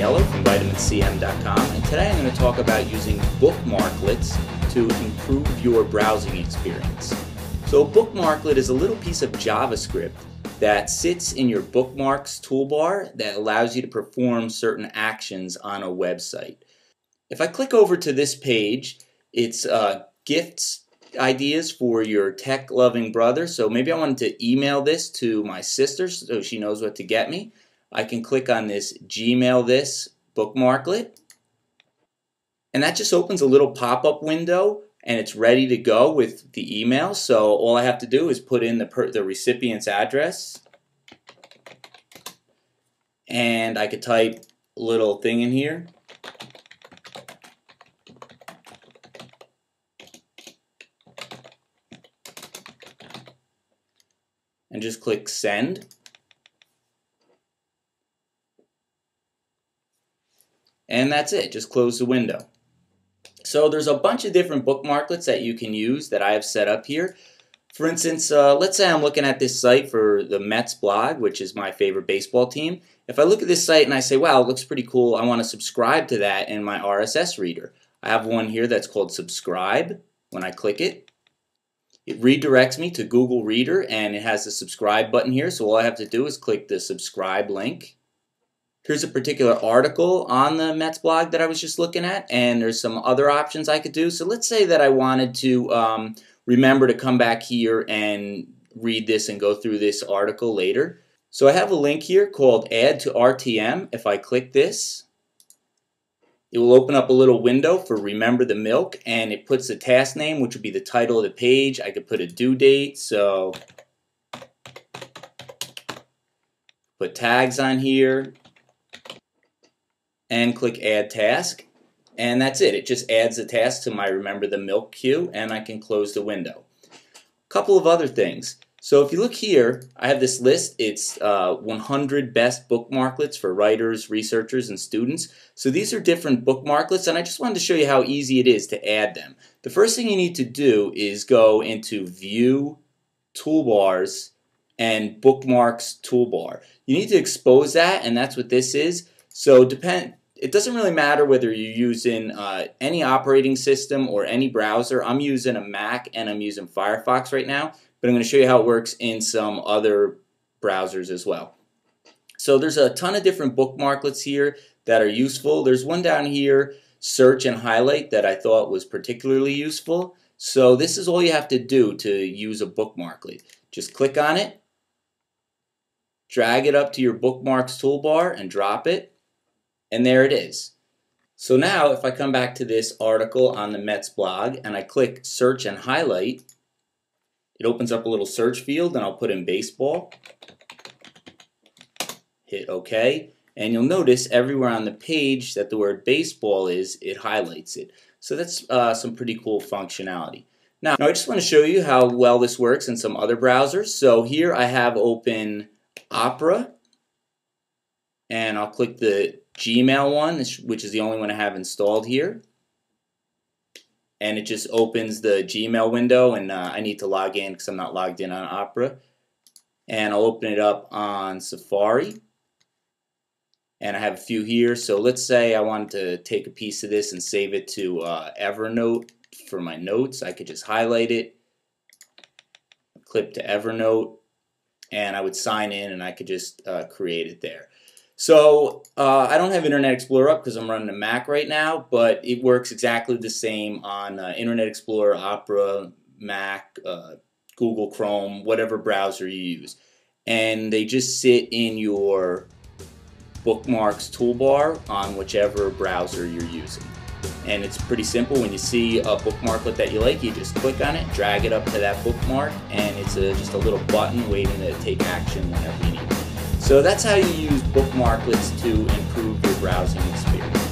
Daniello from vitamincm.com, and today I'm going to talk about using bookmarklets to improve your browsing experience. So a bookmarklet is a little piece of JavaScript that sits in your bookmarks toolbar that allows you to perform certain actions on a website. If I click over to this page, it's gifts ideas for your tech-loving brother. So maybe I wanted to email this to my sister so she knows what to get me. I can click on this Gmail this bookmarklet, and that just opens a little pop-up window and it's ready to go with the email. So all I have to do is put in the recipient's address, and I could type a little thing in here. And just click send. And that's it, just close the window. So there's a bunch of different bookmarklets that you can use that I have set up here. For instance, let's say I'm looking at this site for the Mets blog, which is my favorite baseball team. If I look at this site and I say, wow, it looks pretty cool, I want to subscribe to that in my RSS reader. I have one here that's called subscribe. When I click it, it redirects me to Google Reader, and it has the subscribe button here, so all I have to do is click the subscribe link. Here's a particular article on the Mets blog that I was just looking at, and there's some other options I could do. So let's say that I wanted to remember to come back here and read this and go through this article later. So I have a link here called Add to RTM. If I click this, it will open up a little window for Remember the Milk, and it puts the task name, which would be the title of the page. I could put a due date, so put tags on here and click Add Task, and that's it. It just adds the task to my Remember the Milk queue, and I can close the window. A couple of other things. So if you look here, I have this list. It's 100 best bookmarklets for writers, researchers, and students. So these are different bookmarklets, and I just wanted to show you how easy it is to add them. The first thing you need to do is go into View, Toolbars, and Bookmarks Toolbar. You need to expose that, and that's what this is. So it doesn't really matter whether you're using any operating system or any browser. I'm using a Mac and I'm using Firefox right now, but I'm going to show you how it works in some other browsers as well. So there's a ton of different bookmarklets here that are useful. There's one down here, Search and Highlight, that I thought was particularly useful. So this is all you have to do to use a bookmarklet. Just click on it, drag it up to your bookmarks toolbar and drop it. And there it is. So now if I come back to this article on the Mets blog and I click Search and Highlight, it opens up a little search field, and I'll put in baseball. Hit OK. And you'll notice everywhere on the page that the word baseball is, it highlights it. So that's some pretty cool functionality. Now I just want to show you how well this works in some other browsers. So here I have open Opera, and I'll click the Gmail one, which is the only one I have installed here, and it just opens the Gmail window, and I need to log in because I'm not logged in on Opera, and I'll open it up on Safari, and I have a few here. So let's say I wanted to take a piece of this and save it to Evernote for my notes. I could just highlight it, clip to Evernote, and I would sign in, and I could just create it there. So I don't have Internet Explorer up because I'm running a Mac right now, but it works exactly the same on Internet Explorer, Opera, Mac, Google Chrome, whatever browser you use. And they just sit in your bookmarks toolbar on whichever browser you're using. And it's pretty simple. When you see a bookmarklet that you like, you just click on it, drag it up to that bookmark, and it's just a little button waiting to take action whenever you need it. So that's how you use bookmarklets to improve your browsing experience.